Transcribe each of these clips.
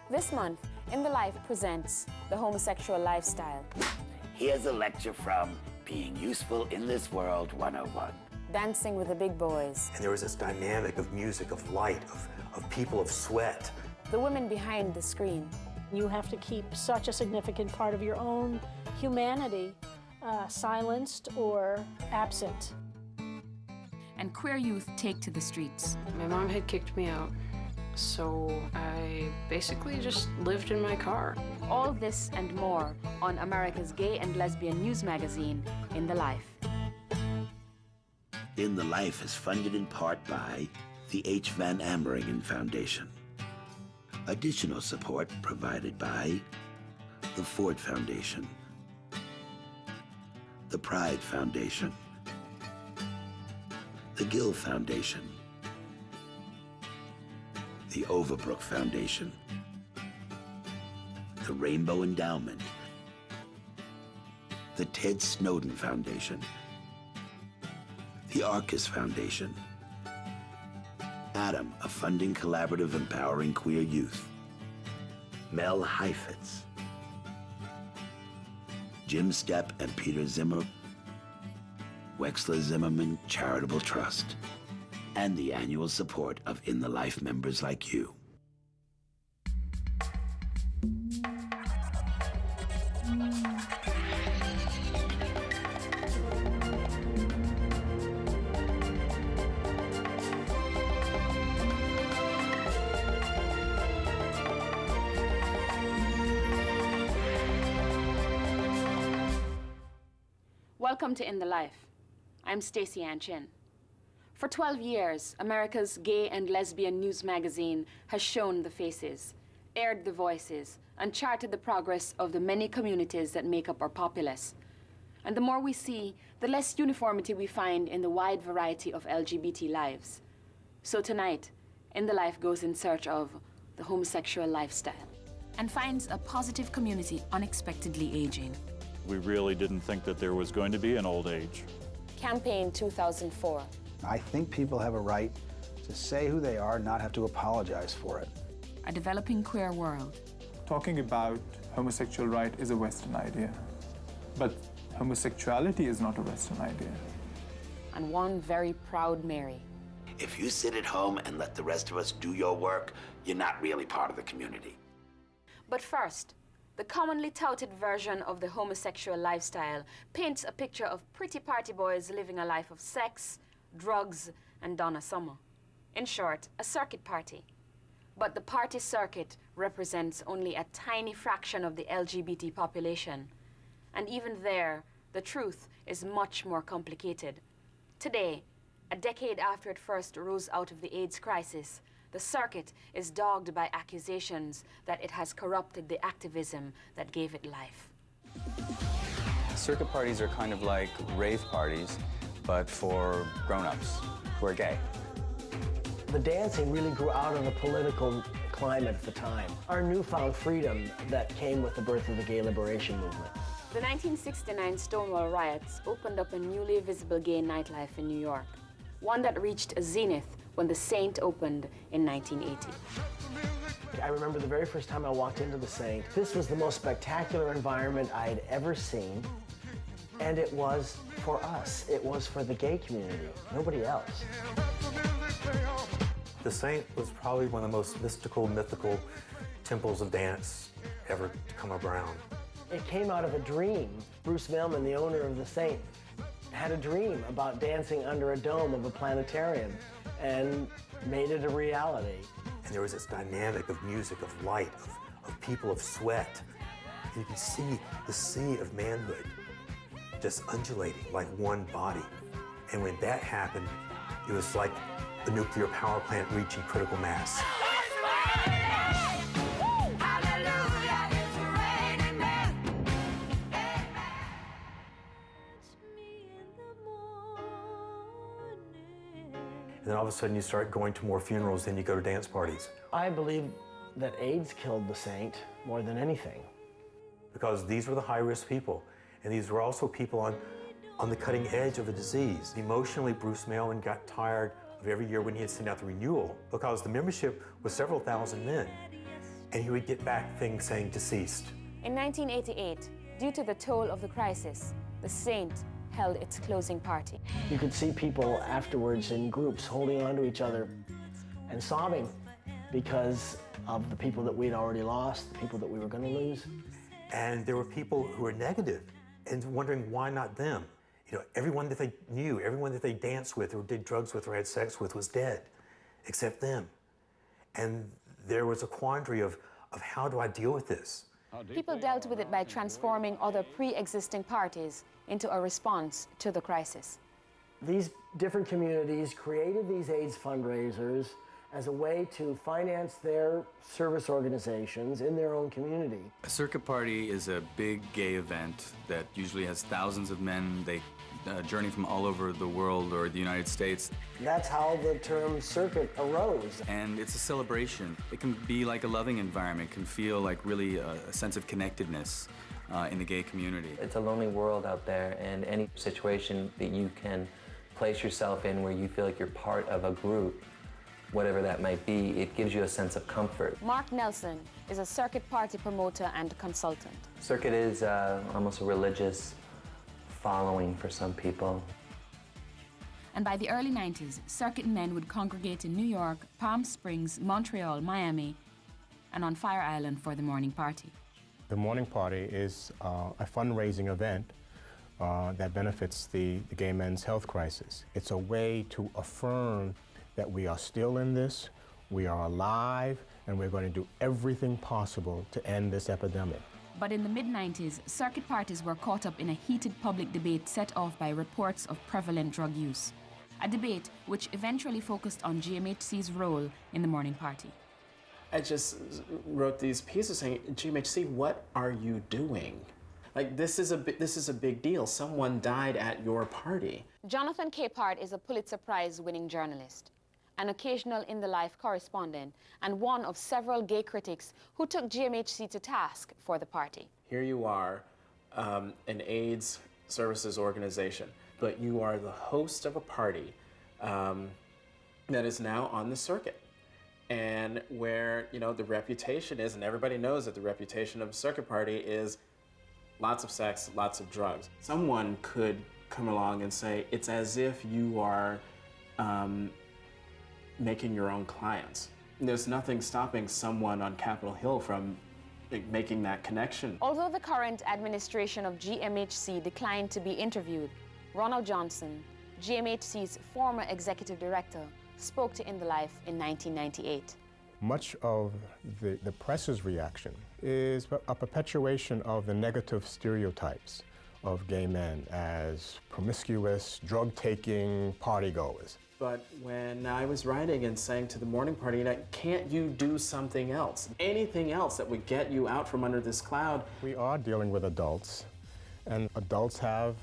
This month, In the Life presents The Homosexual Lifestyle. Here's a lecture from Being Useful in This World 101. Dancing with the Big Boys. And there was this dynamic of music, of light, of people, of sweat. The women behind the screen. You have to keep such a significant part of your own humanity silenced or absent. And queer youth take to the streets. My mom had kicked me out, so I basically just lived in my car. All this and more on America's gay and lesbian news magazine, In the Life. In the Life is funded in part by the H. Van Ameringen Foundation. Additional support provided by the Ford Foundation, the Pride Foundation, the Gill Foundation, the Overbrook Foundation, the Rainbow Endowment, the Ted Snowden Foundation, the Arcus Foundation, Adam, a funding collaborative empowering queer youth, Mel Heifetz, Jim Stepp and Peter Zimmer, Wexler Zimmerman Charitable Trust, and the annual support of In the Life members like you. Welcome to In the Life. I'm Stacey Ann Chin. For 12 years, America's gay and lesbian news magazine has shown the faces, aired the voices, and charted the progress of the many communities that make up our populace. And the more we see, the less uniformity we find in the wide variety of LGBT lives. So tonight, In the Life goes in search of the homosexual lifestyle and finds a positive community unexpectedly aging. We really didn't think that there was going to be an old age. Campaign 2004. I think people have a right to say who they are, not have to apologize for it. A developing queer world. Talking about homosexual right is a Western idea, but homosexuality is not a Western idea. And one very proud Mary. If you sit at home and let the rest of us do your work, you're not really part of the community. But first, the commonly touted version of the homosexual lifestyle paints a picture of pretty party boys living a life of sex, drugs, and Donna Summer. In short, a circuit party. But the party circuit represents only a tiny fraction of the LGBT population. And even there, the truth is much more complicated. Today, a decade after it first rose out of the AIDS crisis, the circuit is dogged by accusations that it has corrupted the activism that gave it life. Circuit parties are kind of like rave parties, but for grown-ups who are gay. The dancing really grew out of the political climate at the time. Our newfound freedom that came with the birth of the gay liberation movement. The 1969 Stonewall riots opened up a newly visible gay nightlife in New York, one that reached a zenith when the Saint opened in 1980. I remember the very first time I walked into the Saint. This was the most spectacular environment I had ever seen, and it was for us. It was for the gay community, nobody else. The Saint was probably one of the most mystical, mythical temples of dance ever to come around. It came out of a dream. Bruce Millman, the owner of the Saint, had a dream about dancing under a dome of a planetarium and made it a reality. And there was this dynamic of music, of light, of people, of sweat. And you can see the sea of manhood just undulating like one body. And when that happened, it was like the nuclear power plant reaching critical mass. And then all of a sudden you start going to more funerals than you go to dance parties. I believe that AIDS killed the Saint more than anything. Because these were the high-risk people. And these were also people on the cutting edge of a disease. Emotionally, Bruce Millman got tired of every year when he had sent out the renewal, because the membership was several thousand men. and he would get back things saying deceased. In 1988, due to the toll of the crisis, the Saint held its closing party. You could see people afterwards in groups holding on to each other and sobbing because of the people that we'd already lost, the people that we were going to lose. And there were people who were negative and wondering why not them. You know, everyone that they knew, everyone that they danced with or did drugs with or had sex with was dead, except them. And there was a quandary of how do I deal with this? People dealt with it by transforming other pre-existing parties into a response to the crisis. These different communities created these AIDS fundraisers as a way to finance their service organizations in their own community. A circuit party is a big gay event that usually has thousands of men. They journey from all over the world or the United States. That's how the term circuit arose. And it's a celebration. It can be like a loving environment. It can feel like really a sense of connectedness in the gay community. It's a lonely world out there, and any situation that you can place yourself in where you feel like you're part of a group, whatever that might be, it gives you a sense of comfort. Mark Nelson is a circuit party promoter and consultant. Circuit is almost a religious following for some people. And by the early 90s, circuit men would congregate in New York, Palm Springs, Montreal, Miami, and on Fire Island for the morning party. The morning party is a fundraising event that benefits the gay men's health crisis. It's a way to affirm that we are still in this, we are alive, and we're going to do everything possible to end this epidemic. But in the mid-90s, circuit parties were caught up in a heated public debate set off by reports of prevalent drug use. A debate which eventually focused on GMHC's role in the morning party. I just wrote these pieces saying, GMHC, what are you doing? Like, this is a big deal. Someone died at your party. Jonathan Capehart is a Pulitzer Prize-winning journalist, an occasional in-the-life correspondent, and one of several gay critics who took GMHC to task for the party. Here you are, an AIDS services organization, but you are the host of a party that is now on the circuit, and where, you know, the reputation is, and everybody knows that the reputation of a circuit party is lots of sex, lots of drugs. Someone could come along and say, it's as if you are making your own clients. There's nothing stopping someone on Capitol Hill from making that connection. Although the current administration of GMHC declined to be interviewed, Ronald Johnson, GMHC's former executive director, spoke to In the Life in 1998. Much of the press's reaction is a perpetuation of the negative stereotypes of gay men as promiscuous, drug-taking partygoers. But when I was writing and saying to the morning party, can't you do something else? Anything else that would get you out from under this cloud? We are dealing with adults, and adults have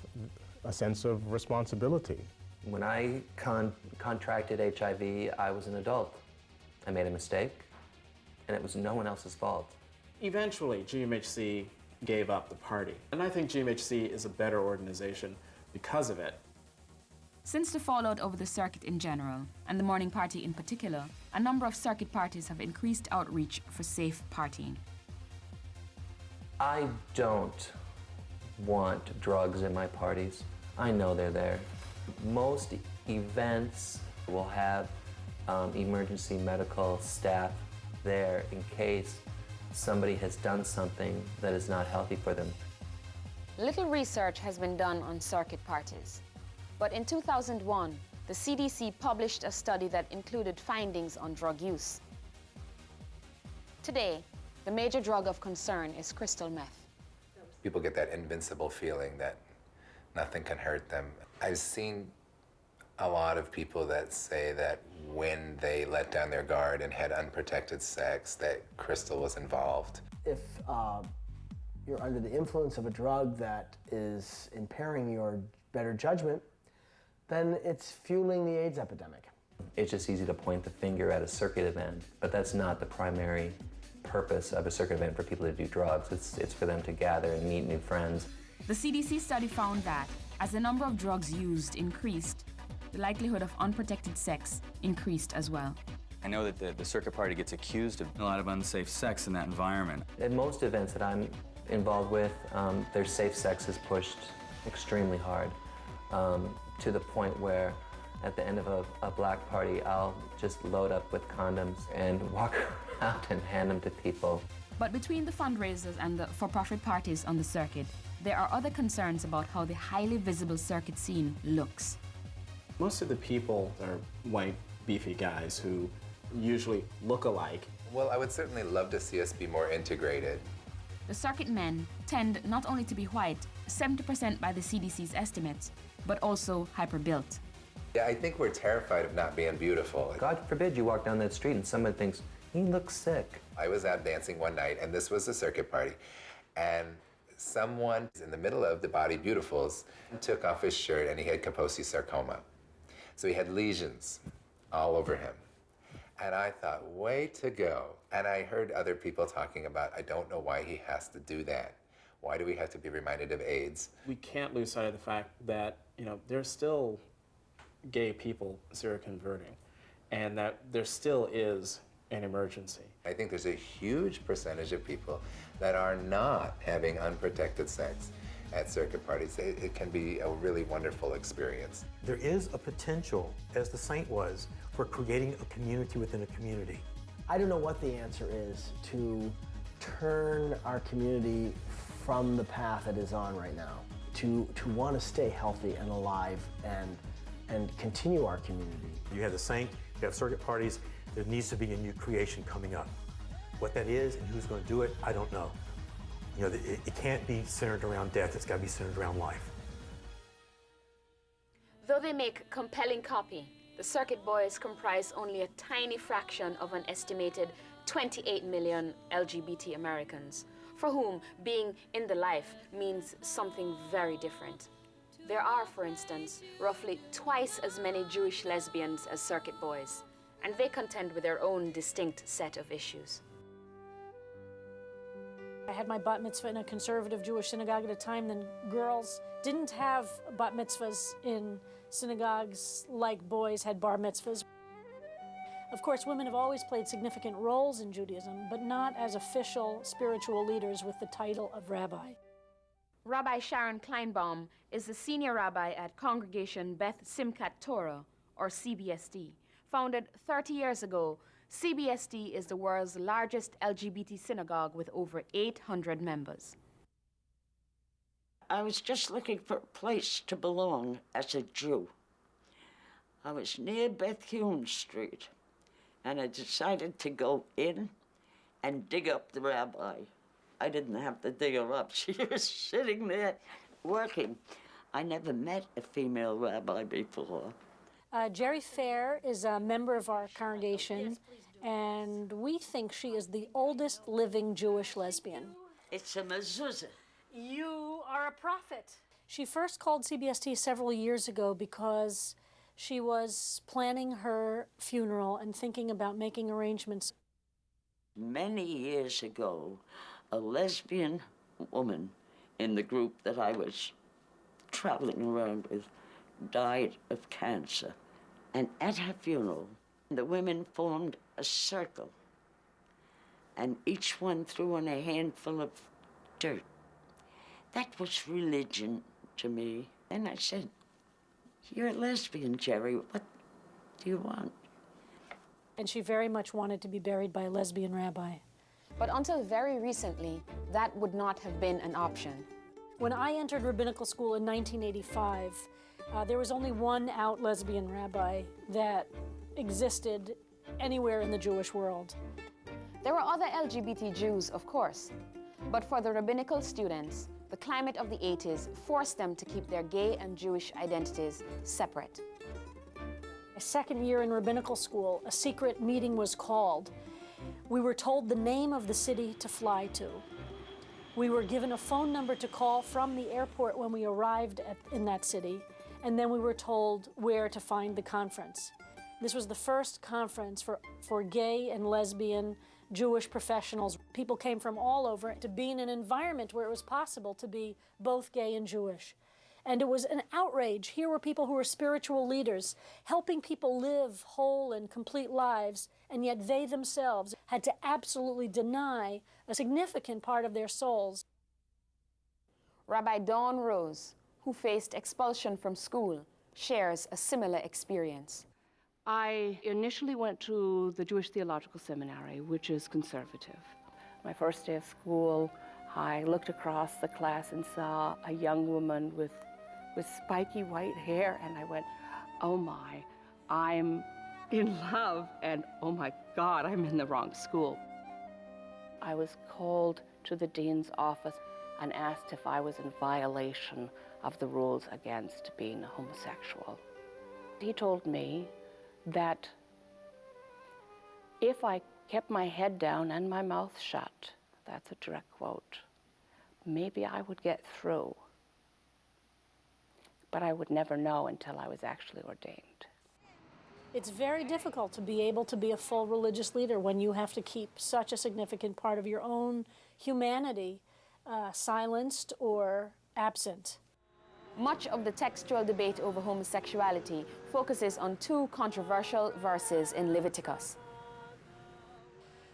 a sense of responsibility. When I contracted HIV, I was an adult. I made a mistake, and it was no one else's fault. Eventually, GMHC gave up the party. And I think GMHC is a better organization because of it. Since the fallout over the circuit in general, and the morning party in particular, a number of circuit parties have increased outreach for safe partying. I don't want drugs in my parties. I know they're there. Most events will have emergency medical staff there in case somebody has done something that is not healthy for them. Little research has been done on circuit parties. But in 2001, the CDC published a study that included findings on drug use. Today, the major drug of concern is crystal meth. People get that invincible feeling that nothing can hurt them. I've seen a lot of people that say that when they let down their guard and had unprotected sex, that crystal was involved. If you're under the influence of a drug that is impairing your better judgment, then it's fueling the AIDS epidemic. It's just easy to point the finger at a circuit event, but that's not the primary purpose of a circuit event for people to do drugs. It's for them to gather and meet new friends. The CDC study found that as the number of drugs used increased, the likelihood of unprotected sex increased as well. I know that the circuit party gets accused of a lot of unsafe sex in that environment. At most events that I'm involved with, their safe sex is pushed extremely hard, to the point where at the end of a black party, I'll just load up with condoms and walk around and hand them to people. But between the fundraisers and the for-profit parties on the circuit, there are other concerns about how the highly visible circuit scene looks. Most of the people are white, beefy guys who usually look alike. Well, I would certainly love to see us be more integrated. The circuit men tend not only to be white, 70% by the CDC's estimates, but also hyper-built. Yeah, I think we're terrified of not being beautiful. God forbid you walk down that street and someone thinks, he looks sick. I was out dancing one night, and this was a circuit party, and someone in the middle of the Body Beautifuls took off his shirt, and he had Kaposi sarcoma. So he had lesions all over him. And I thought, way to go. And I heard other people talking about, I don't know why he has to do that. Why do we have to be reminded of AIDS? We can't lose sight of the fact that, there's still gay people seroconverting, and that there still is an emergency. I think there's a huge percentage of people that are not having unprotected sex at circuit parties. It can be a really wonderful experience. There is a potential, as the saint was, for creating a community within a community. I don't know what the answer is to turn our community from the path it is on right now, to want to stay healthy and alive and continue our community. You have the saint, you have circuit parties, there needs to be a new creation coming up. What that is and who's going to do it, I don't know. It can't be centered around death, it's got to be centered around life. Though they make compelling copy, the circuit boys comprise only a tiny fraction of an estimated 28 million LGBT Americans, for whom being in the life means something very different. There are, for instance, roughly twice as many Jewish lesbians as circuit boys, and they contend with their own distinct set of issues. I had my bat mitzvah in a conservative Jewish synagogue at a time when girls didn't have bat mitzvahs in synagogues like boys had bar mitzvahs. Of course, women have always played significant roles in Judaism, but not as official spiritual leaders with the title of rabbi. Rabbi Sharon Kleinbaum is the senior rabbi at Congregation Beth Simchat Torah, or CBST. Founded 30 years ago, CBST is the world's largest LGBT synagogue with over 800 members. I was just looking for a place to belong as a Jew. I was near Bethune Street, and I decided to go in and dig up the rabbi. I didn't have to dig her up. She was sitting there working. I never met a female rabbi before. Jerry Fair is a member of our congregation, and we think she is the oldest living Jewish lesbian. It's a mezuzah. You are a prophet. She first called CBST several years ago because she was planning her funeral and thinking about making arrangements. Many years ago, a lesbian woman in the group that I was traveling around with died of cancer. And at her funeral, the women formed a circle, and each one threw in a handful of dirt. That was religion to me. And I said, "You're a lesbian, Jerry. What do you want?" And she very much wanted to be buried by a lesbian rabbi. But until very recently, that would not have been an option. When I entered rabbinical school in 1985, there was only one out lesbian rabbi that existed anywhere in the Jewish world. There were other LGBT Jews, of course, but for the rabbinical students, the climate of the 80s forced them to keep their gay and Jewish identities separate. My second year in rabbinical school, a secret meeting was called. We were told the name of the city to fly to. We were given a phone number to call from the airport when we arrived in that city, and then we were told where to find the conference. This was the first conference for gay and lesbian Jewish professionals. People came from all over to be in an environment where it was possible to be both gay and Jewish. And it was an outrage. Here were people who were spiritual leaders, helping people live whole and complete lives, and yet they themselves had to absolutely deny a significant part of their souls. Rabbi Dawn Rose, who faced expulsion from school, shares a similar experience. I initially went to the Jewish Theological Seminary, which is conservative. My first day of school, I looked across the class and saw a young woman with spiky white hair, and I went, oh my, I'm in love, and oh my God, I'm in the wrong school. I was called to the dean's office and asked if I was in violation of the rules against being a homosexual. He told me that if I kept my head down and my mouth shut, that's a direct quote, maybe I would get through. But I would never know until I was actually ordained. It's very difficult to be able to be a full religious leader when you have to keep such a significant part of your own humanity silenced or absent. Much of the textual debate over homosexuality focuses on two controversial verses in Leviticus.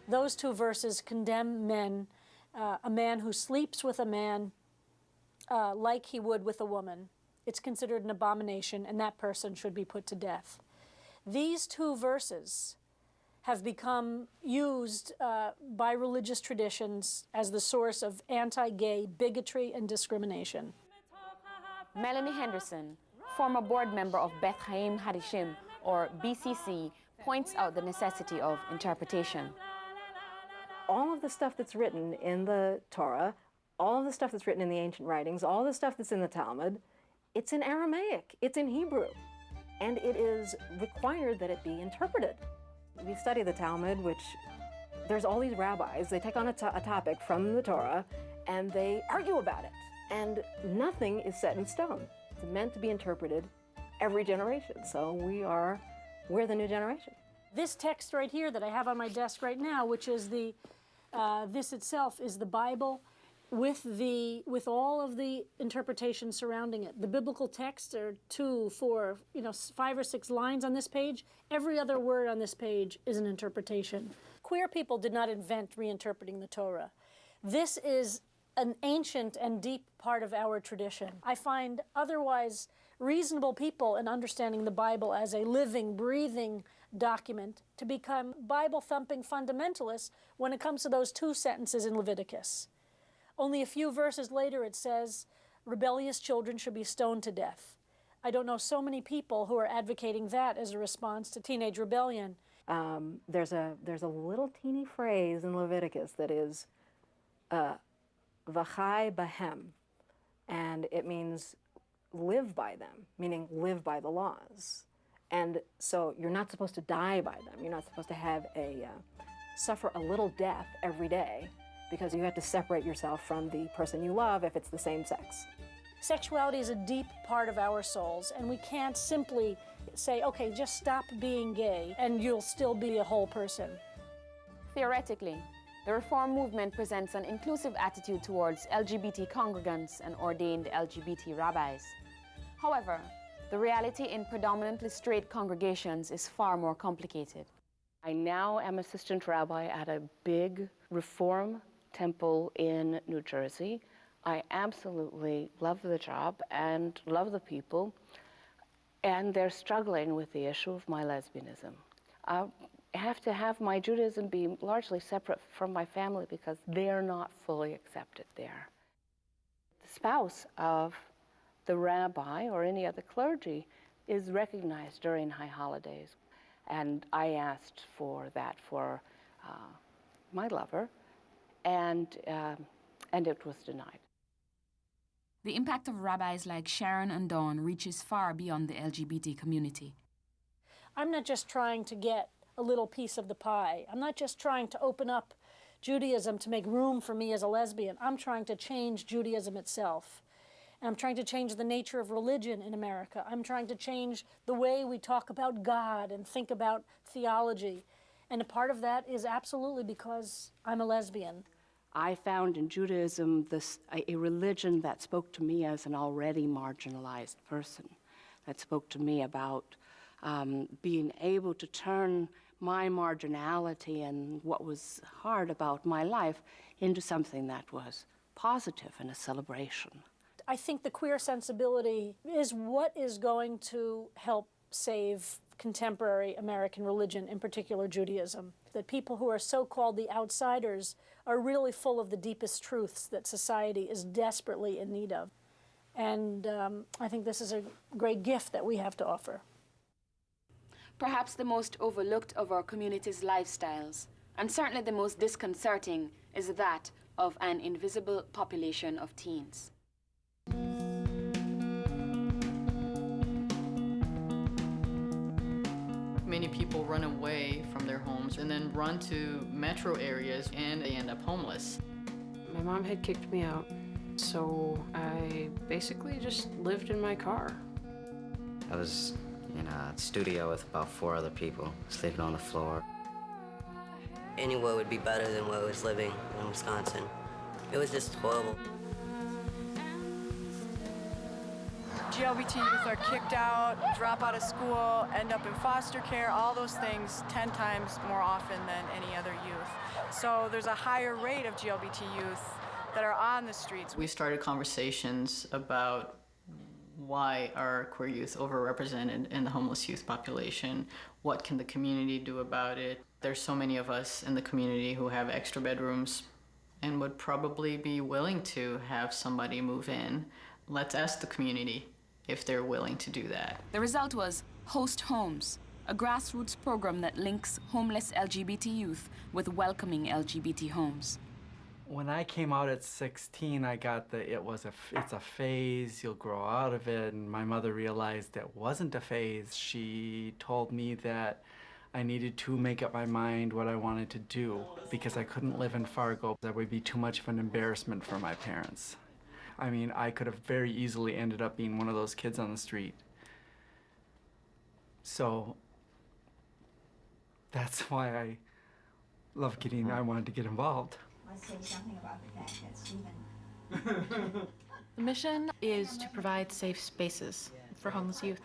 Those two verses condemn men, a man who sleeps with a man like he would with a woman. It's considered an abomination, and that person should be put to death. These two verses have become used by religious traditions as the source of anti-gay bigotry and discrimination. Melanie Henderson, former board member of Beth Chaim Hadishim, or BCC, points out the necessity of interpretation. All of the stuff that's written in the Torah, all of the stuff that's written in the ancient writings, all the stuff that's in the Talmud, it's in Aramaic, it's in Hebrew, and it is required that it be interpreted. We study the Talmud, which there's all these rabbis, they take on a topic from the Torah, and they argue about it. And nothing is set in stone. It's meant to be interpreted every generation. So we're the new generation. This text right here that I have on my desk right now, which is this itself is the Bible with all of the interpretation surrounding it. The biblical texts are 2, 4, 5 or 6 lines on this page. Every other word on this page is an interpretation. Queer people did not invent reinterpreting the Torah. This is an ancient and deep part of our tradition. I find otherwise reasonable people in understanding the Bible as a living, breathing document to become Bible-thumping fundamentalists when it comes to those 2 sentences in Leviticus. Only a few verses later it says, rebellious children should be stoned to death. I don't know so many people who are advocating that as a response to teenage rebellion. There's a little teeny phrase in Leviticus that is v'chai bahem, and it means live by them, meaning live by the laws. And so you're not supposed to die by them. You're not supposed to have suffer a little death every day, because you have to separate yourself from the person you love if it's the same sex. Sexuality is a deep part of our souls, and we can't simply say, okay, just stop being gay and you'll still be a whole person. Theoretically, the Reform movement presents an inclusive attitude towards LGBT congregants and ordained LGBT rabbis. However, the reality in predominantly straight congregations is far more complicated. I now am assistant rabbi at a big Reform temple in New Jersey. I absolutely love the job and love the people, and they're struggling with the issue of my lesbianism. I have to have my Judaism be largely separate from my family because they're not fully accepted there. The spouse of the rabbi or any other clergy is recognized during high holidays, and I asked for that for my lover, and it was denied. The impact of rabbis like Sharon and Dawn reaches far beyond the LGBT community. I'm not just trying to get a little piece of the pie. I'm not just trying to open up Judaism to make room for me as a lesbian. I'm trying to change Judaism itself. And I'm trying to change the nature of religion in America. I'm trying to change the way we talk about God and think about theology. And a part of that is absolutely because I'm a lesbian. I found in Judaism a religion that spoke to me as an already marginalized person, that spoke to me about being able to turn my marginality and what was hard about my life into something that was positive and a celebration. I think the queer sensibility is what is going to help save contemporary American religion, in particular Judaism. That people who are so-called the outsiders are really full of the deepest truths that society is desperately in need of. And I think this is a great gift that we have to offer. Perhaps the most overlooked of our community's lifestyles, and certainly the most disconcerting, is that of an invisible population of teens. Many people run away from their homes and then run to metro areas and they end up homeless. My mom had kicked me out, so I basically just lived in my car. I was in a studio with about 4 other people, sleeping on the floor. Anywhere would be better than where I was living in Wisconsin. It was just horrible. GLBT youth are kicked out, drop out of school, end up in foster care, all those things 10 times more often than any other youth. So there's a higher rate of GLBT youth that are on the streets. We started conversations about why are queer youth overrepresented in the homeless youth population? What can the community do about it? There's so many of us in the community who have extra bedrooms and would probably be willing to have somebody move in. Let's ask the community if they're willing to do that. The result was Host Homes, a grassroots program that links homeless LGBT youth with welcoming LGBT homes. When I came out at 16, I got it's a phase, you'll grow out of it, and my mother realized that wasn't a phase. She told me that I needed to make up my mind what I wanted to do because I couldn't live in Fargo. That would be too much of an embarrassment for my parents. I mean, I could have very easily ended up being one of those kids on the street. So that's why I wanted to get involved. Let's say something about the fact that Stephen. The mission is to provide safe spaces for homeless youth.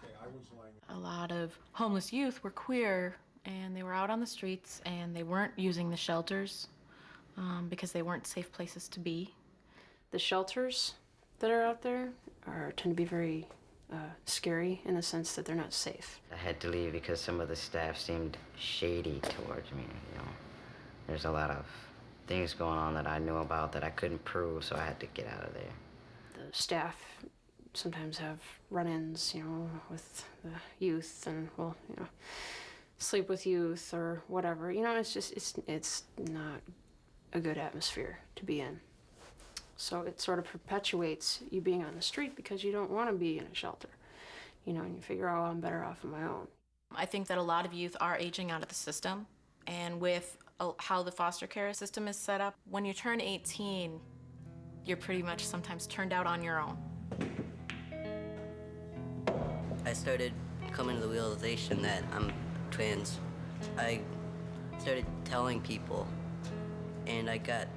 A lot of homeless youth were queer and they were out on the streets and they weren't using the shelters because they weren't safe places to be. The shelters that are out there tend to be very scary in the sense that they're not safe. I had to leave because some of the staff seemed shady towards me, you know. There's a lot of things going on that I knew about that I couldn't prove, so I had to get out of there. The staff sometimes have run-ins, with the youth and, sleep with youth or whatever. It's not a good atmosphere to be in. So it sort of perpetuates you being on the street because you don't want to be in a shelter, and you figure, oh, I'm better off on my own. I think that a lot of youth are aging out of the system, and with how the foster care system is set up, when you turn 18, you're pretty much sometimes turned out on your own. I started coming to the realization that I'm trans. I started telling people, and I got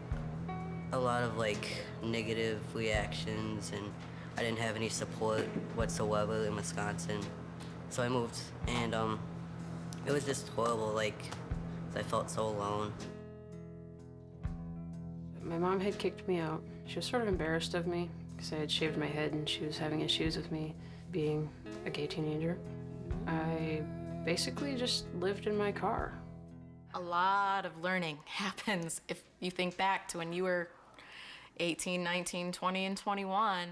a lot of negative reactions, and I didn't have any support whatsoever in Wisconsin. So I moved, and it was just horrible, I felt so alone. My mom had kicked me out. She was sort of embarrassed of me because I had shaved my head and she was having issues with me being a gay teenager. I basically just lived in my car. A lot of learning happens if you think back to when you were 18, 19, 20, and 21.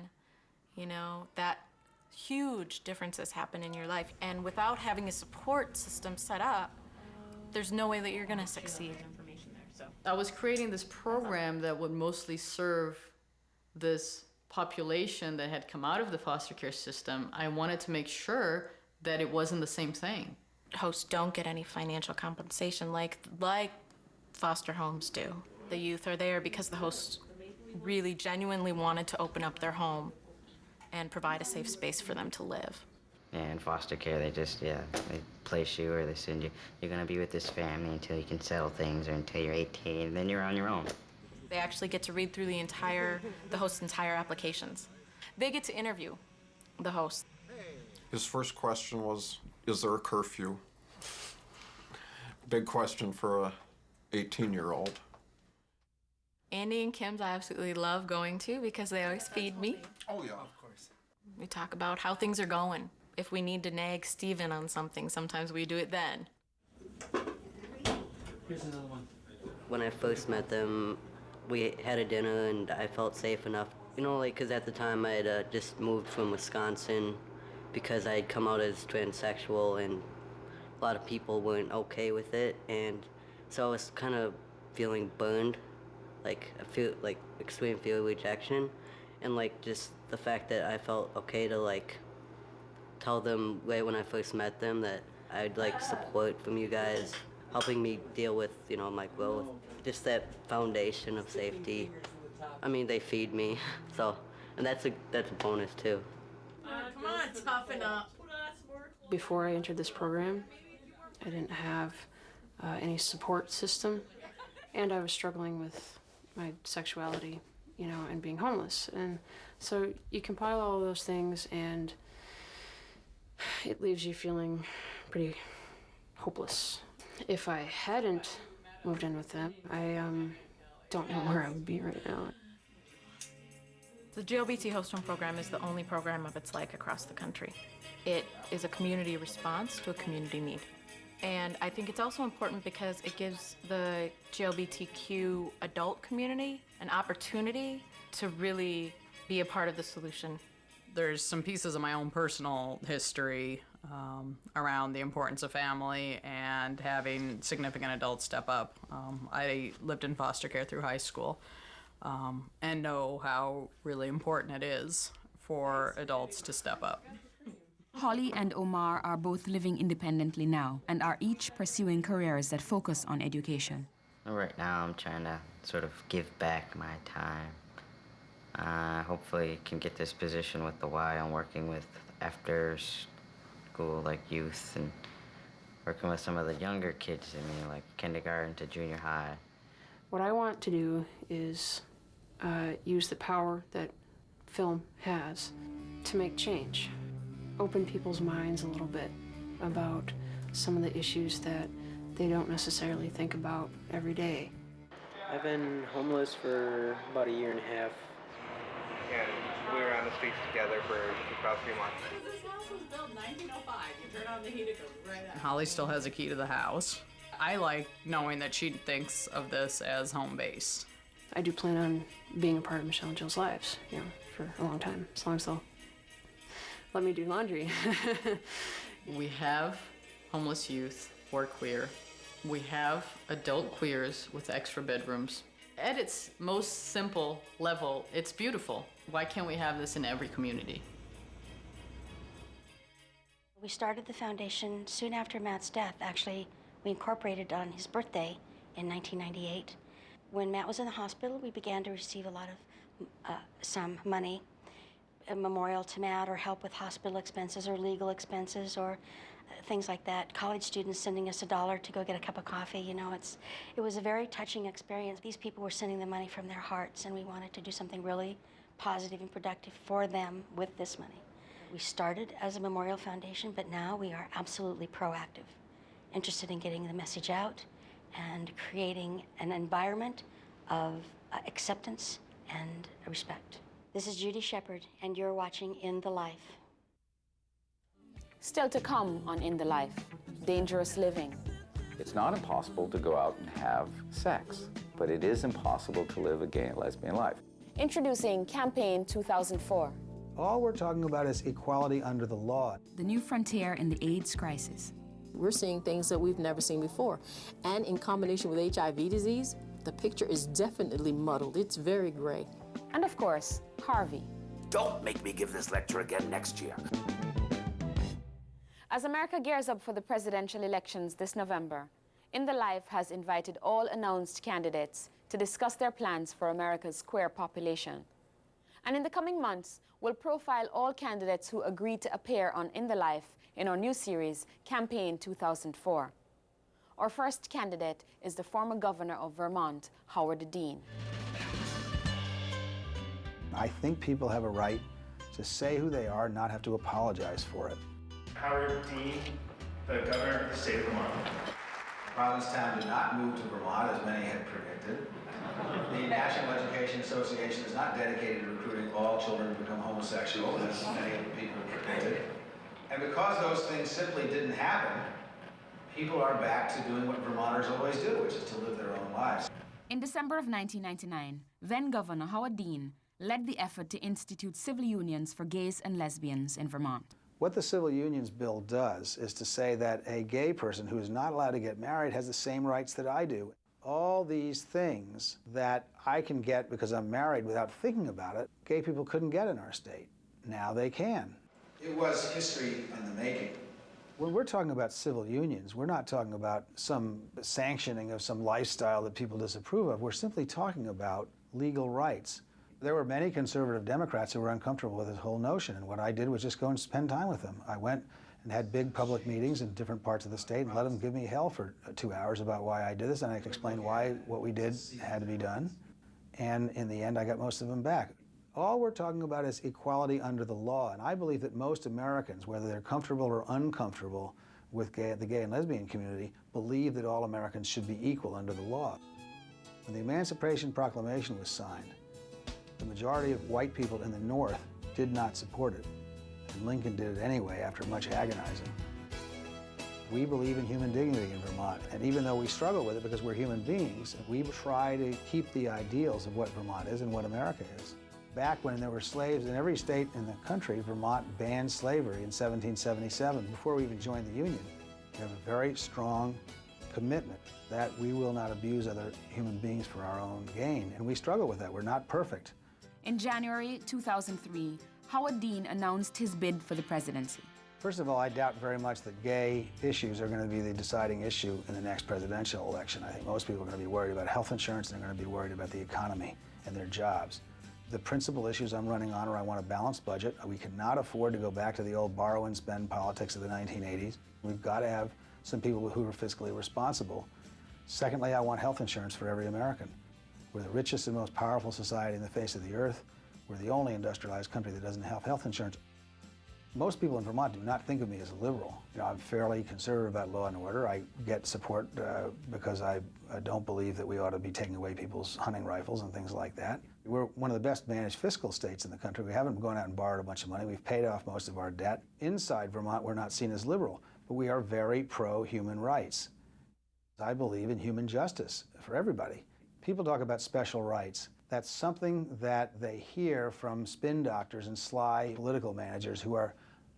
That huge differences happen in your life. And without having a support system set up, there's no way that you're gonna succeed. I was creating this program that would mostly serve this population that had come out of the foster care system. I wanted to make sure that it wasn't the same thing. Hosts don't get any financial compensation like foster homes do. The youth are there because the hosts really genuinely wanted to open up their home and provide a safe space for them to live. Yeah, in foster care, they place you or they send you, you're gonna be with this family until you can settle things or until you're 18, and then you're on your own. They actually get to read through the host's entire applications. They get to interview the host. His first question was, is there a curfew? Big question for a 18-year-old. Andy and Kim's I absolutely love going to because they always feed me. Oh, yeah. Of course. We talk about how things are going. If we need to nag Steven on something, sometimes we do it then. Here's another one. When I first met them, we had a dinner and I felt safe enough. You know, like, because at the time I had just moved from Wisconsin because I had come out as transsexual and a lot of people weren't okay with it. And so I was kind of feeling burned, like I feel like extreme fear of rejection. And like just the fact that I felt okay to like tell them right when I first met them that I'd like support from you guys, helping me deal with, you know, my growth. Just that foundation of safety. I mean, they feed me, so, and that's a bonus too. Come on, toughen up. Before I entered this program, I didn't have any support system, and I was struggling with my sexuality, you know, and being homeless. And so you compile all of those things, and it leaves you feeling pretty hopeless. If I hadn't moved in with them, I don't know where I would be right now. The GLBT Host Home program is the only program of its like across the country. It is a community response to a community need. And I think it's also important because it gives the GLBTQ adult community an opportunity to really be a part of the solution. There's some pieces of my own personal history around the importance of family and having significant adults step up. I lived in foster care through high school and know how really important it is for adults to step up. Holly and Omar are both living independently now and are each pursuing careers that focus on education. Right now I'm trying to sort of give back my time. Hopefully can get this position with the Y. I'm working with after school, like youth, and working with some of the younger kids in me, like kindergarten to junior high. What I want to do is use the power that film has to make change. Open people's minds a little bit about some of the issues that they don't necessarily think about every day. I've been homeless for about a year and a half. And we were on the streets together for about 3 months. This house was built 1905. You turn on the heat, it goes right out. Holly still has a key to the house. I like knowing that she thinks of this as home base. I do plan on being a part of Michelle and Jill's lives, you know, for a long time, as long as they'll let me do laundry. We have homeless youth or queer. We have adult queers with extra bedrooms. At its most simple level, it's beautiful. Why can't we have this in every community? We started the foundation soon after Matt's death. Actually, we incorporated on his birthday in 1998. When Matt was in the hospital, we began to receive a lot of some money, a memorial to Matt, or help with hospital expenses or legal expenses or things like that. College students sending us $1 to go get a cup of coffee. You know, it was a very touching experience. These people were sending the money from their hearts, and we wanted to do something really positive and productive for them with this money. We started as a memorial foundation, but now we are absolutely proactive, interested in getting the message out and creating an environment of acceptance and respect. This is Judy Shepard, and you're watching In the Life. Still to come on In the Life, dangerous living. It's not impossible to go out and have sex, but it is impossible to live a gay and lesbian life. Introducing Campaign 2004. All we're talking about is equality under the law. The new frontier in the AIDS crisis. We're seeing things that we've never seen before. And in combination with HIV disease, the picture is definitely muddled. It's very gray. And of course, Harvey. Don't make me give this lecture again next year. As America gears up for the presidential elections this November, In the Life has invited all announced candidates to discuss their plans for America's queer population. And in the coming months, we'll profile all candidates who agreed to appear on In the Life in our new series, Campaign 2004. Our first candidate is the former governor of Vermont, Howard Dean. I think people have a right to say who they are and not have to apologize for it. Howard Dean, the governor of the state of Vermont. Provincetown did not move to Vermont, as many had predicted. The National Education Association is not dedicated to recruiting all children to become homosexual, as many people predicted. And because those things simply didn't happen, people are back to doing what Vermonters always do, which is to live their own lives. In December of 1999, then Governor Howard Dean led the effort to institute civil unions for gays and lesbians in Vermont. What the Civil Unions Bill does is to say that a gay person who is not allowed to get married has the same rights that I do. All these things that I can get because I'm married without thinking about it, gay people couldn't get in our state. Now they can. It was history in the making. When we're talking about civil unions, we're not talking about some sanctioning of some lifestyle that people disapprove of. We're simply talking about legal rights. There were many conservative Democrats who were uncomfortable with this whole notion, and what I did was just go and spend time with them. I went and had big public meetings in different parts of the state and let them give me hell for 2 hours about why I did this, and I explained why what we did had to be done. And in the end, I got most of them back. All we're talking about is equality under the law, and I believe that most Americans, whether they're comfortable or uncomfortable with the gay and lesbian community, believe that all Americans should be equal under the law. When the Emancipation Proclamation was signed, the majority of white people in the North did not support it, and Lincoln did it anyway after much agonizing. We believe in human dignity in Vermont, and even though we struggle with it because we're human beings, we try to keep the ideals of what Vermont is and what America is. Back when there were slaves in every state in the country, Vermont banned slavery in 1777. Before we even joined the Union, we have a very strong commitment that we will not abuse other human beings for our own gain, and we struggle with that. We're not perfect. In January 2003, Howard Dean announced his bid for the presidency. First of all, I doubt very much that gay issues are going to be the deciding issue in the next presidential election. I think most people are going to be worried about health insurance, and they're going to be worried about the economy and their jobs. The principal issues I'm running on are I want a balanced budget. We cannot afford to go back to the old borrow and spend politics of the 1980s. We've got to have some people who are fiscally responsible. Secondly, I want health insurance for every American. We're the richest and most powerful society in the face of the earth. We're the only industrialized country that doesn't have health insurance. Most people in Vermont do not think of me as a liberal. You know, I'm fairly conservative about law and order. I get support because I don't believe that we ought to be taking away people's hunting rifles and things like that. We're one of the best managed fiscal states in the country. We haven't gone out and borrowed a bunch of money. We've paid off most of our debt. Inside Vermont, we're not seen as liberal, but we are very pro-human rights. I believe in human justice for everybody. People talk about special rights. That's something that they hear from spin doctors and sly political managers who are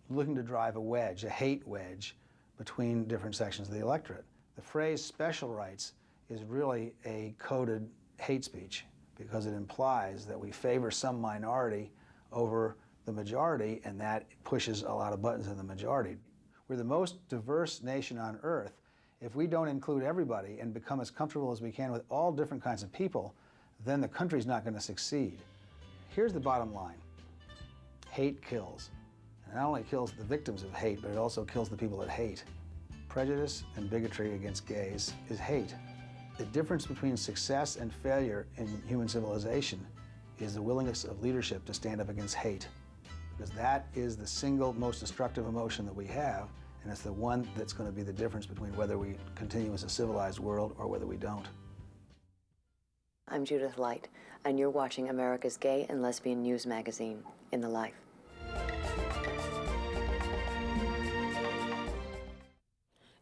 looking to drive a wedge, a hate wedge, between different sections of the electorate. The phrase special rights is really a coded hate speech because it implies that we favor some minority over the majority, and that pushes a lot of buttons in the majority. We're the most diverse nation on earth. If we don't include everybody and become as comfortable as we can with all different kinds of people, then the country's not going to succeed. Here's the bottom line. Hate kills. And it not only kills the victims of hate, but it also kills the people that hate. Prejudice and bigotry against gays is hate. The difference between success and failure in human civilization is the willingness of leadership to stand up against hate, because that is the single most destructive emotion that we have, and it's the one that's going to be the difference between whether we continue as a civilized world or whether we don't. I'm Judith Light, and you're watching America's gay and lesbian news magazine, In the Life.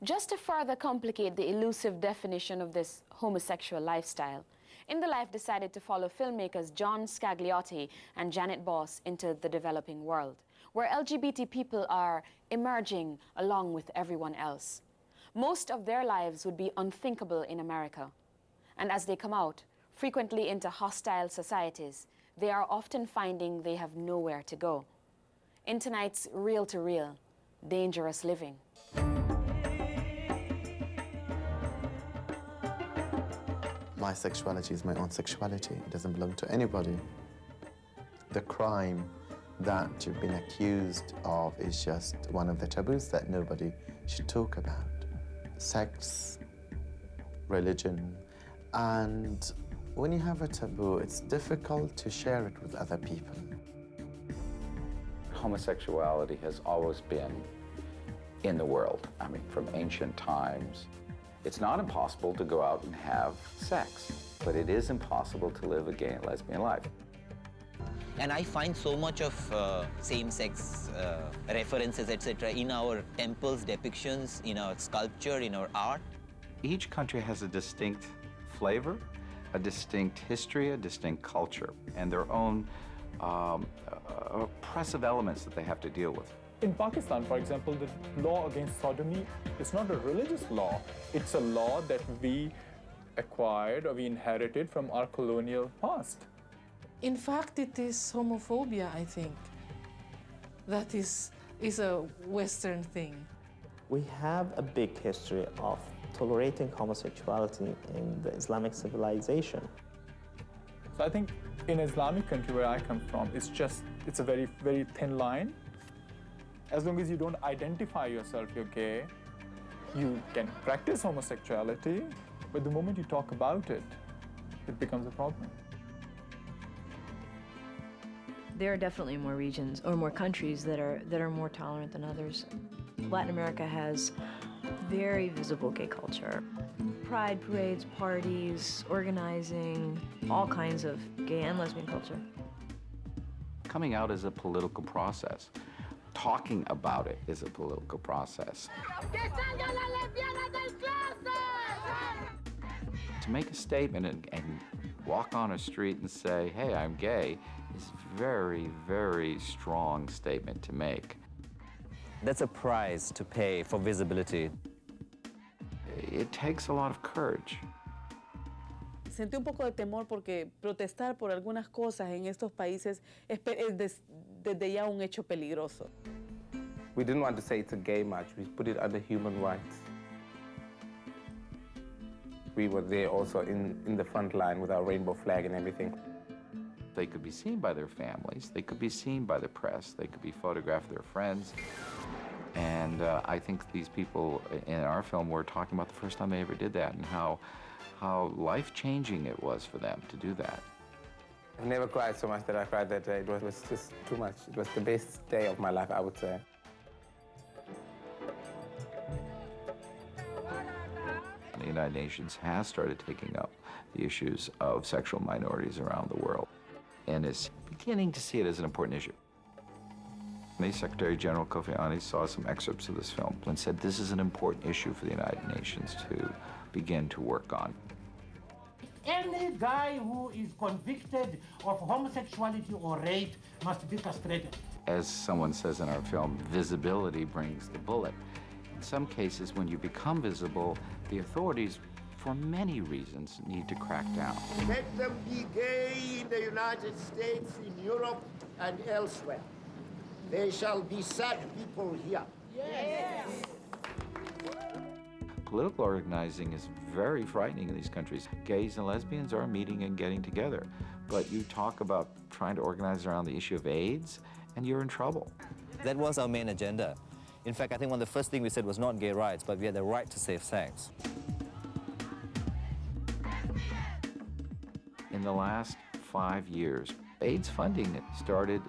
Just to further complicate the elusive definition of this homosexual lifestyle, In the Life decided to follow filmmakers John Scagliotti and Janet Boss into the developing world, where LGBT people are emerging along with everyone else. Most of their lives would be unthinkable in America. And as they come out, frequently into hostile societies, they are often finding they have nowhere to go. In tonight's Real to Real, Dangerous Living. My sexuality is my own sexuality. It doesn't belong to anybody. The crime that you've been accused of is just one of the taboos that nobody should talk about. Sex, religion, and When you have a taboo, it's difficult to share it with other people. Homosexuality has always been in the world. I mean, from ancient times. It's not impossible to go out and have sex, but it is impossible to live a gay and lesbian life. And I find so much of same-sex references, etc., in our temples' depictions, in our sculpture, in our art. Each country has a distinct flavor, a distinct history, a distinct culture, and their own oppressive elements that they have to deal with. In Pakistan, for example, the law against sodomy is not a religious law. It's a law that we acquired or we inherited from our colonial past. In fact, it is homophobia, I think. That is a Western thing. We have a big history of tolerating homosexuality in the Islamic civilization. So I think in an Islamic country where I come from, it's a very, very thin line. As long as you don't identify yourself, you're gay, you can practice homosexuality, but the moment you talk about it, it becomes a problem. There are definitely more regions or more countries that are more tolerant than others. Latin America has very visible gay culture. Pride parades, parties, organizing, all kinds of gay and lesbian culture. Coming out is a political process. Talking about it is a political process. To make a statement and walk on a street and say, hey, I'm gay, is a very, very strong statement to make. That's a price to pay for visibility. It takes a lot of courage. Sentí un poco de temor porque protestar por algunas cosas en estos países es desde ya un hecho peligroso. We didn't want to say it's a gay march. We put it under human rights. We were there also in the front line with our rainbow flag and everything. They could be seen by their families. They could be seen by the press. They could be photographed with their friends. And I think these people in our film were talking about the first time they ever did that and how life-changing it was for them to do that. I've never cried so much that I cried that day. It was just too much. It was the best day of my life, I would say. The United Nations has started taking up the issues of sexual minorities around the world and is beginning to see it as an important issue. The Secretary General Kofi Annan saw some excerpts of this film and said this is an important issue for the United Nations to begin to work on. Any guy who is convicted of homosexuality or rape must be castrated. As someone says in our film, visibility brings the bullet. In some cases, when you become visible, the authorities, for many reasons, need to crack down. Let them be gay in the United States, in Europe, and elsewhere. They shall be sad people here. Yes. Political organizing is very frightening in these countries. Gays and lesbians are meeting and getting together, but you talk about trying to organize around the issue of AIDS, and you're in trouble. That was our main agenda. In fact, I think one of the first things we said was not gay rights, but we had the right to safe sex. In the last 5 years, AIDS funding started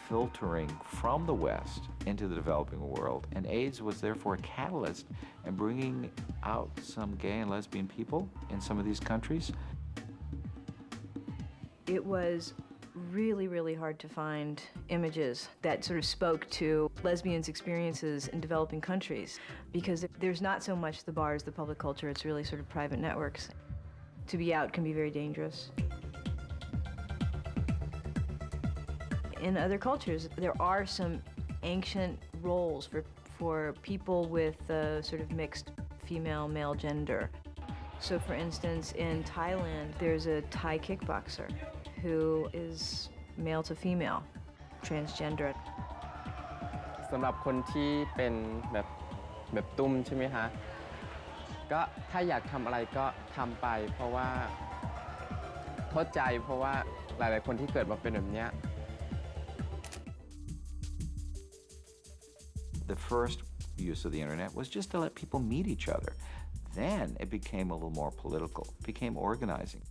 filtering from the West into the developing world, and AIDS was therefore a catalyst in bringing out some gay and lesbian people in some of these countries. It was really, really hard to find images that sort of spoke to lesbians' experiences in developing countries because there's not so much the bars, the public culture, it's really sort of private networks. To be out can be very dangerous. In other cultures, there are some ancient roles for people with sort of mixed female-male gender. So for instance, in Thailand, there's a Thai kickboxer who is male to female, transgender. สำหรับคนที่เป็นแบบตุ้มใช่ไหมคะก็ถ้าอยากทำอะไรก็ทำไปเพราะว่าเข้าใจเพราะว่าหลายๆคนที่เกิดมาเป็นแบบเนี้ย The first use of the internet was just to let people meet each other. Then it became a little more political, became organizing.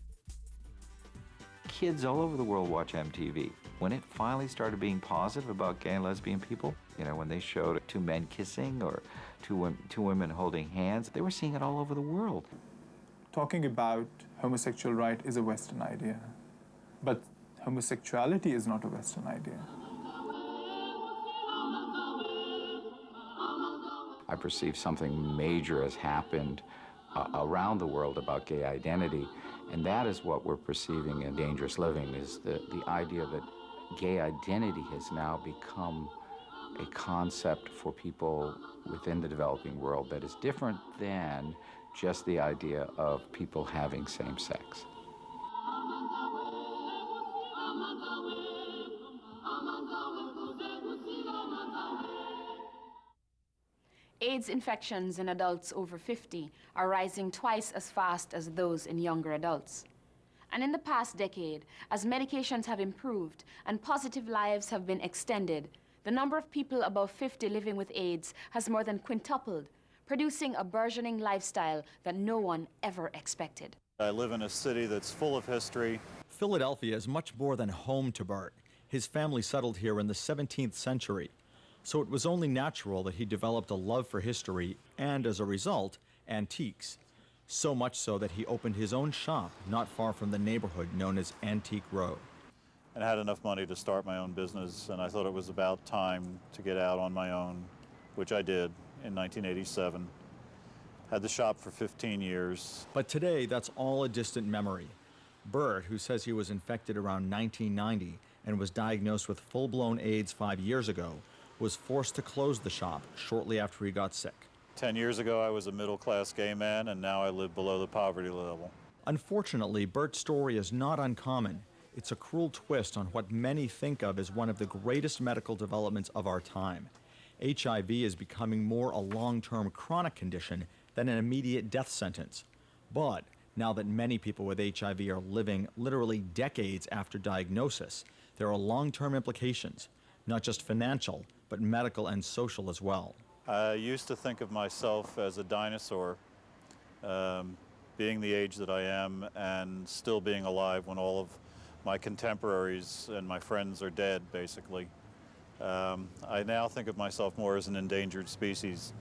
kids all over the world watch MTV. When it finally started being positive about gay and lesbian people, you know, when they showed two men kissing or two women holding hands, they were seeing it all over the world. Talking about homosexual right is a Western idea, but homosexuality is not a Western idea. I perceive something major has happened around the world about gay identity, and that is what we're perceiving in Dangerous Living, is the idea that gay identity has now become a concept for people within the developing world that is different than just the idea of people having same sex. AIDS infections in adults over 50 are rising twice as fast as those in younger adults. And in the past decade, as medications have improved and positive lives have been extended, the number of people above 50 living with AIDS has more than quintupled, producing a burgeoning lifestyle that no one ever expected. I live in a city that's full of history. Philadelphia is much more than home to Bert. His family settled here in the 17th century. So it was only natural that he developed a love for history and, as a result, antiques. So much so that he opened his own shop not far from the neighborhood known as Antique Row. And had enough money to start my own business, and I thought it was about time to get out on my own, which I did in 1987. Had the shop for 15 years. But today, that's all a distant memory. Bert, who says he was infected around 1990 and was diagnosed with full-blown AIDS 5 years ago, was forced to close the shop shortly after he got sick. 10 years ago, I was a middle-class gay man, and now I live below the poverty level. Unfortunately, Bert's story is not uncommon. It's a cruel twist on what many think of as one of the greatest medical developments of our time. HIV is becoming more a long-term chronic condition than an immediate death sentence. But now that many people with HIV are living literally decades after diagnosis, there are long-term implications, not just financial, but medical and social as well. I used to think of myself as a dinosaur, being the age that I am and still being alive when all of my contemporaries and my friends are dead, basically. I now think of myself more as an endangered species.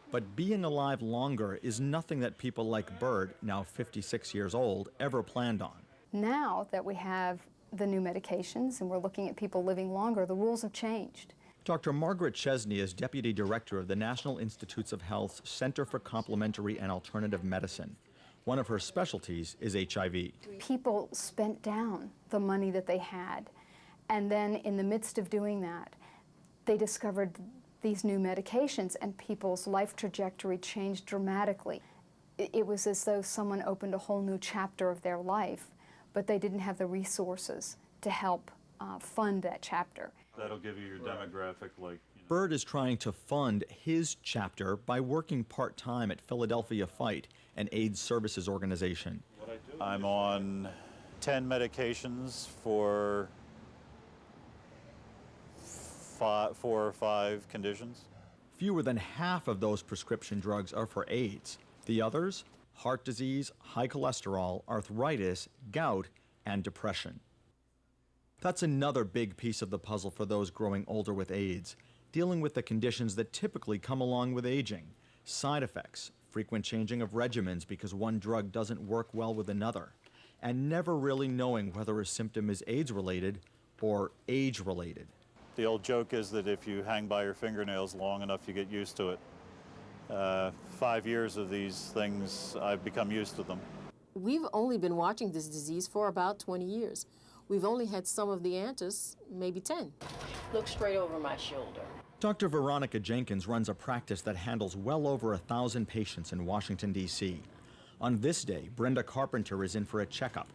But being alive longer is nothing that people like Bert, now 56 years old, ever planned on. Now that we have the new medications and we're looking at people living longer, the rules have changed. Dr. Margaret Chesney is Deputy Director of the National Institutes of Health's Center for Complementary and Alternative Medicine. One of her specialties is HIV. People spent down the money that they had, and then in the midst of doing that, they discovered these new medications and people's life trajectory changed dramatically. It was as though someone opened a whole new chapter of their life, but they didn't have the resources to help fund that chapter. That'll give you your demographic, like... Bert is trying to fund his chapter by working part-time at Philadelphia Fight, an AIDS services organization. I'm on 10 medications for 4 or 5 conditions. Fewer than half of those prescription drugs are for AIDS. The others? Heart disease, high cholesterol, arthritis, gout, and depression. That's another big piece of the puzzle for those growing older with AIDS, dealing with the conditions that typically come along with aging, side effects, frequent changing of regimens because one drug doesn't work well with another, and never really knowing whether a symptom is AIDS-related or age-related. The old joke is that if you hang by your fingernails long enough, you get used to it. 5 years of these things, I've become used to them. We've only been watching this disease for about 20 years. We've only had some of the antis, maybe 10. Look straight over my shoulder. Dr. Veronica Jenkins runs a practice that handles well over 1,000 patients in Washington, D.C. On this day, Brenda Carpenter is in for a checkup.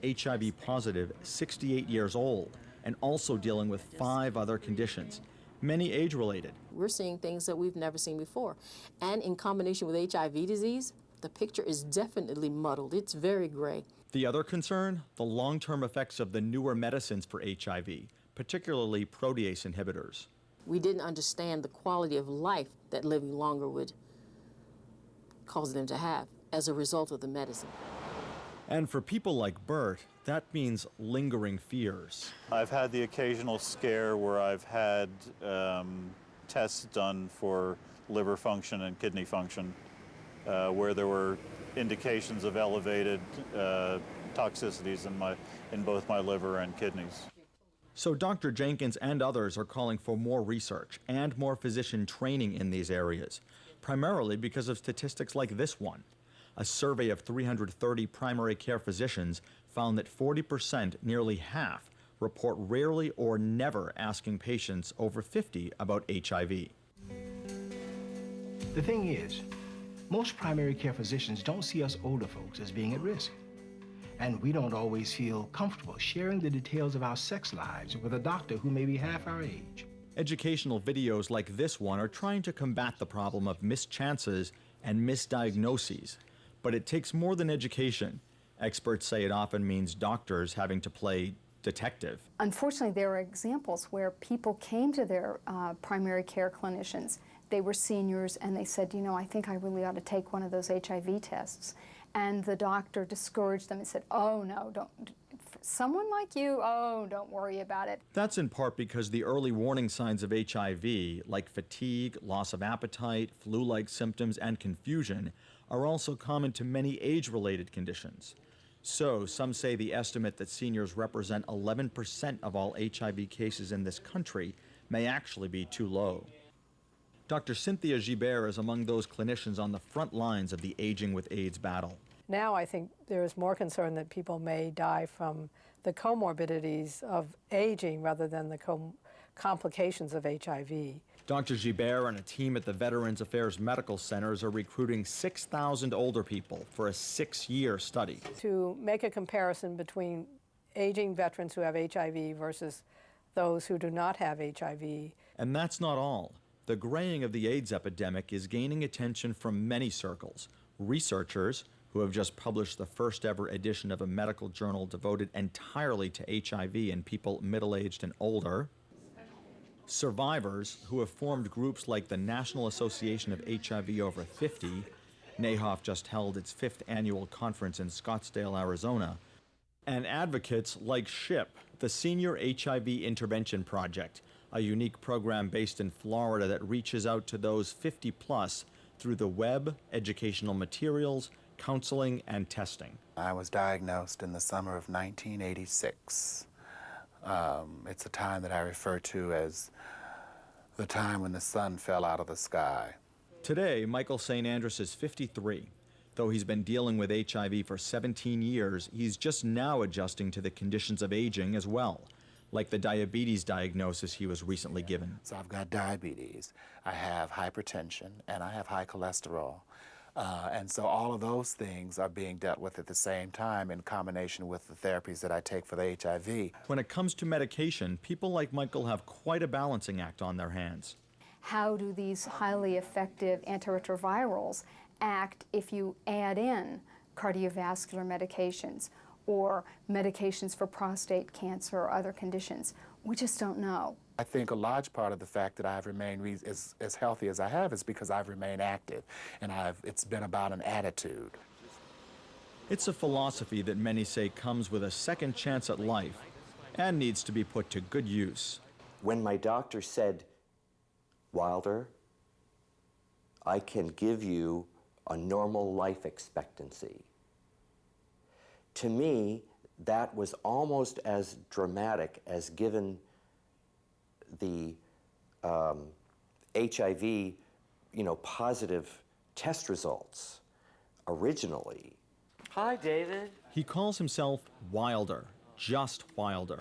HIV positive, 68 years old, and also dealing with 5 other conditions, many age-related. We're seeing things that we've never seen before. And in combination with HIV disease, the picture is definitely muddled. It's very gray. The other concern, the long-term effects of the newer medicines for HIV, particularly protease inhibitors. We didn't understand the quality of life that living longer would cause them to have as a result of the medicine. And for people like Bert, that means lingering fears. I've had the occasional scare where I've had tests done for liver function and kidney function, where there were indications of elevated toxicities in both my liver and kidneys. So Dr. Jenkins and others are calling for more research and more physician training in these areas, primarily because of statistics like this one. A survey of 330 primary care physicians found that 40%, nearly half, report rarely or never asking patients over 50 about HIV. The thing is, most primary care physicians don't see us older folks as being at risk. And we don't always feel comfortable sharing the details of our sex lives with a doctor who may be half our age. Educational videos like this one are trying to combat the problem of missed chances and misdiagnoses. But it takes more than education. Experts say it often means doctors having to play detective. Unfortunately, there are examples where people came to their primary care clinicians. They were seniors and they said, you know, I think I really ought to take one of those HIV tests. And the doctor discouraged them and said, oh no, don't, someone like you, oh, don't worry about it. That's in part because the early warning signs of HIV, like fatigue, loss of appetite, flu-like symptoms, and confusion, are also common to many age-related conditions. So, some say the estimate that seniors represent 11% of all HIV cases in this country may actually be too low. Dr. Cynthia Gibert is among those clinicians on the front lines of the Aging with AIDS battle. Now I think there is more concern that people may die from the comorbidities of aging rather than the complications of HIV. Dr. Gibert and a team at the Veterans Affairs Medical Centers are recruiting 6,000 older people for a 6-year study. To make a comparison between aging veterans who have HIV versus those who do not have HIV. And that's not all. The graying of the AIDS epidemic is gaining attention from many circles. Researchers, who have just published the first ever edition of a medical journal devoted entirely to HIV in people middle-aged and older. Survivors, who have formed groups like the National Association of HIV Over 50. NAHOF just held its 5th annual conference in Scottsdale, Arizona. And advocates like SHIP, the Senior HIV Intervention Project, a unique program based in Florida that reaches out to those 50+ through the web, educational materials, counseling, and testing. I was diagnosed in the summer of 1986. It's a time that I refer to as the time when the sun fell out of the sky. Today, Michael St. Andrews is 53. Though he's been dealing with HIV for 17 years, he's just now adjusting to the conditions of aging as well, like the diabetes diagnosis he was recently given. So I've got diabetes, I have hypertension, and I have high cholesterol. And so all of those things are being dealt with at the same time in combination with the therapies that I take for the HIV. When it comes to medication, people like Michael have quite a balancing act on their hands. How do these highly effective antiretrovirals act if you add in cardiovascular medications or medications for prostate cancer or other conditions? We just don't know. I think a large part of the fact that I've remained as healthy as I have is because I've remained active, and it's been about an attitude. It's a philosophy that many say comes with a second chance at life and needs to be put to good use. When my doctor said, Wilder, I can give you a normal life expectancy, to me, that was almost as dramatic as given the HIV, positive test results originally. Hi, David. He calls himself Wilder, just Wilder,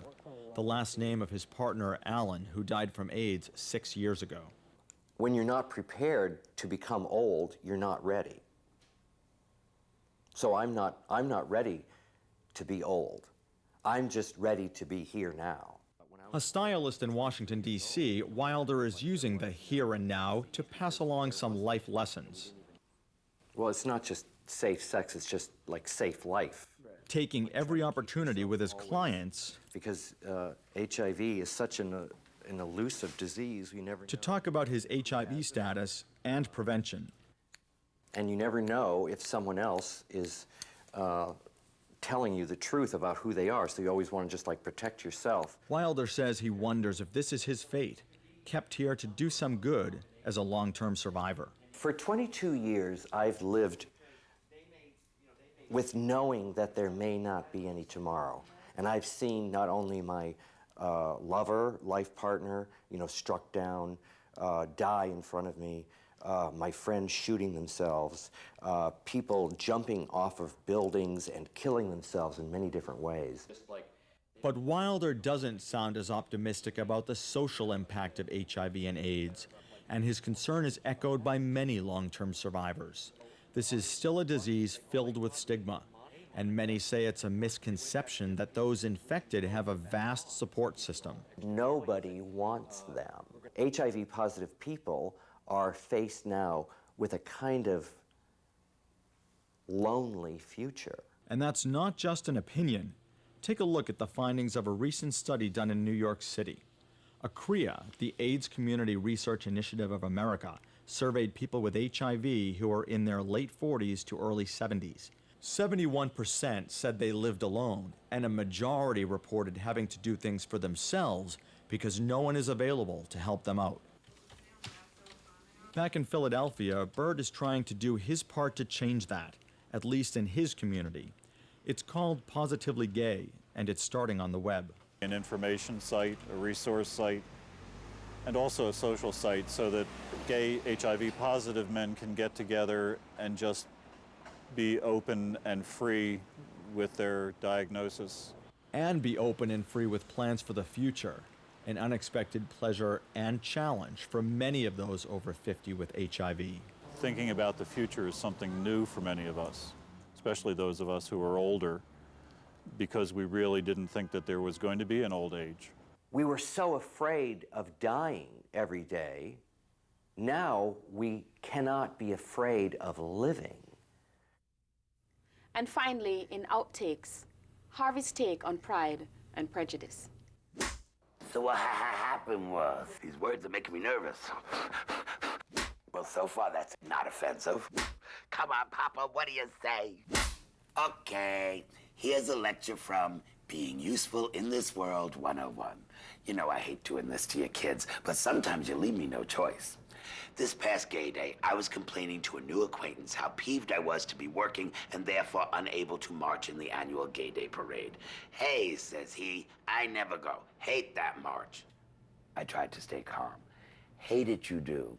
the last name of his partner, Alan, who died from AIDS 6 years ago. When you're not prepared to become old, you're not ready. So I'm not ready to be old. I'm just ready to be here now. A stylist in Washington, D.C., Wilder is using the here and now to pass along some life lessons. Well, it's not just safe sex, it's just like safe life. Taking every opportunity with his clients. Because HIV is such an elusive disease, we never know. To talk about his HIV status and prevention. And you never know if someone else is telling you the truth about who they are, so you always want to just like protect yourself. Wilder says he wonders if this is his fate, kept here to do some good as a long-term survivor. For 22 years, I've lived with knowing that there may not be any tomorrow. And I've seen not only my lover, life partner, struck down, die in front of me, my friends shooting themselves, people jumping off of buildings and killing themselves in many different ways. But Wilder doesn't sound as optimistic about the social impact of HIV and AIDS, and his concern is echoed by many long-term survivors. This is still a disease filled with stigma, and many say it's a misconception that those infected have a vast support system. Nobody wants them. HIV-positive people are faced now with a kind of lonely future. And that's not just an opinion. Take a look at the findings of a recent study done in New York City. ACREA, the AIDS Community Research Initiative of America, surveyed people with HIV who are in their late 40s to early 70s. 71% said they lived alone, and a majority reported having to do things for themselves because no one is available to help them out. Back in Philadelphia, Bird is trying to do his part to change that, at least in his community. It's called Positively Gay, and it's starting on the web. An information site, a resource site, and also a social site so that gay HIV-positive men can get together and just be open and free with their diagnosis. And be open and free with plans for the future, an unexpected pleasure and challenge for many of those over 50 with HIV. Thinking about the future is something new for many of us, especially those of us who are older, because we really didn't think that there was going to be an old age. We were so afraid of dying every day. Now we cannot be afraid of living. And finally, in Outtakes, Harvey's take on pride and prejudice. So what happened was, these words are making me nervous. Well, so far that's not offensive. Come on, Papa, what do you say? Okay, here's a lecture from Being Useful in This World 101. You know I hate doing this to your kids, but sometimes you leave me no choice. This past gay day, I was complaining to a new acquaintance how peeved I was to be working and therefore unable to march in the annual Gay Day parade. Hey, says he, I never go. Hate that march. I tried to stay calm. Hate it you do.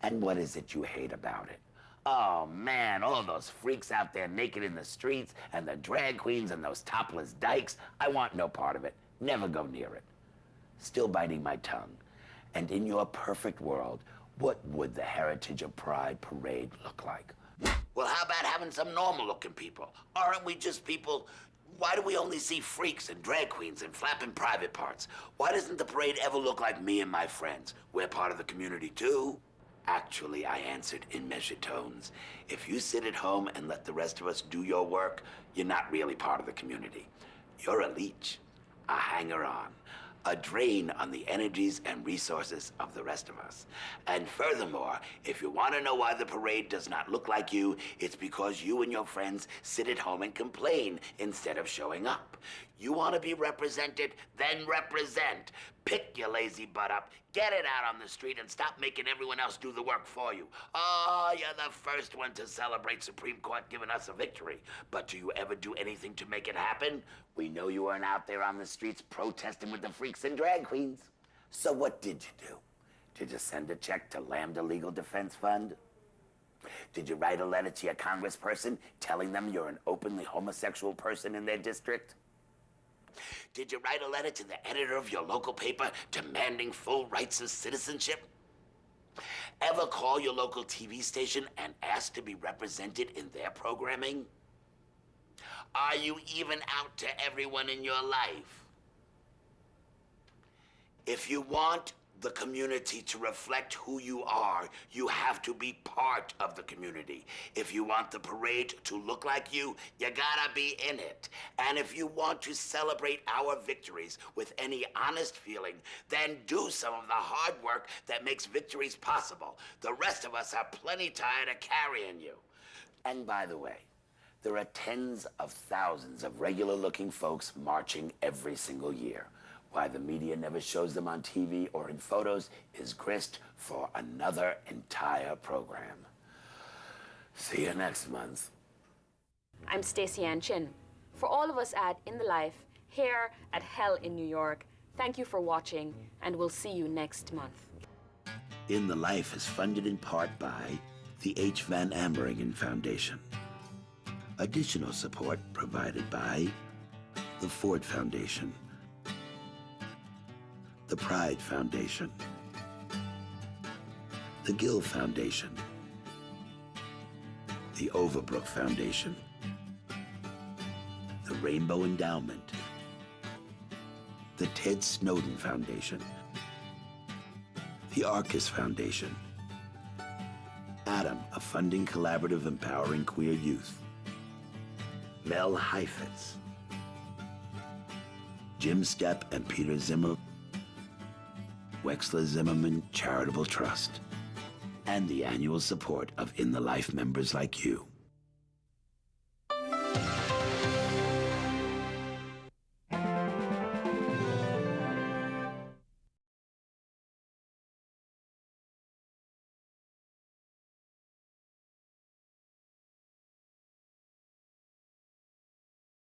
And what is it you hate about it? Oh man, all those freaks out there naked in the streets and the drag queens and those topless dykes. I want no part of it. Never go near it. Still biting my tongue. And in your perfect world, what would the Heritage of Pride parade look like? Well, how about having some normal-looking people? Aren't we just people? Why do we only see freaks and drag queens and flapping private parts? Why doesn't the parade ever look like me and my friends? We're part of the community, too. Actually, I answered in measured tones. If you sit at home and let the rest of us do your work, you're not really part of the community. You're a leech, a hanger-on, a drain on the energies and resources of the rest of us. And furthermore, if you want to know why the parade does not look like you, it's because you and your friends sit at home and complain instead of showing up. You want to be represented? Then represent. Pick your lazy butt up, get it out on the street, and stop making everyone else do the work for you. Oh, you're the first one to celebrate Supreme Court giving us a victory. But do you ever do anything to make it happen? We know you weren't out there on the streets protesting with the freaks and drag queens. So what did you do? Did you send a check to Lambda Legal Defense Fund? Did you write a letter to your congressperson telling them you're an openly homosexual person in their district? Did you write a letter to the editor of your local paper demanding full rights of citizenship? Ever call your local TV station and ask to be represented in their programming? Are you even out to everyone in your life? If you want the community to reflect who you are, you have to be part of the community. If you want the parade to look like you gotta be in it. And if you want to celebrate our victories with any honest feeling, then do some of the hard work that makes victories possible. The rest of us are plenty tired of carrying you. And by the way, There are tens of thousands of regular-looking folks marching every single year. Why the media never shows them on TV or in photos is grist for another entire program. See you next month. I'm Stacey Ann Chin. For all of us at In the Life, here at Hell in New York, thank you for watching, and we'll see you next month. In the Life is funded in part by the H. Van Ameringen Foundation. Additional support provided by the Ford Foundation, the Pride Foundation, the Gill Foundation, the Overbrook Foundation, the Rainbow Endowment, the Ted Snowden Foundation, the Arcus Foundation, Adam, a funding collaborative empowering queer youth, Mel Heifetz, Jim Stepp and Peter Zimmer, Wexler Zimmerman Charitable Trust, and the annual support of In the Life members like you.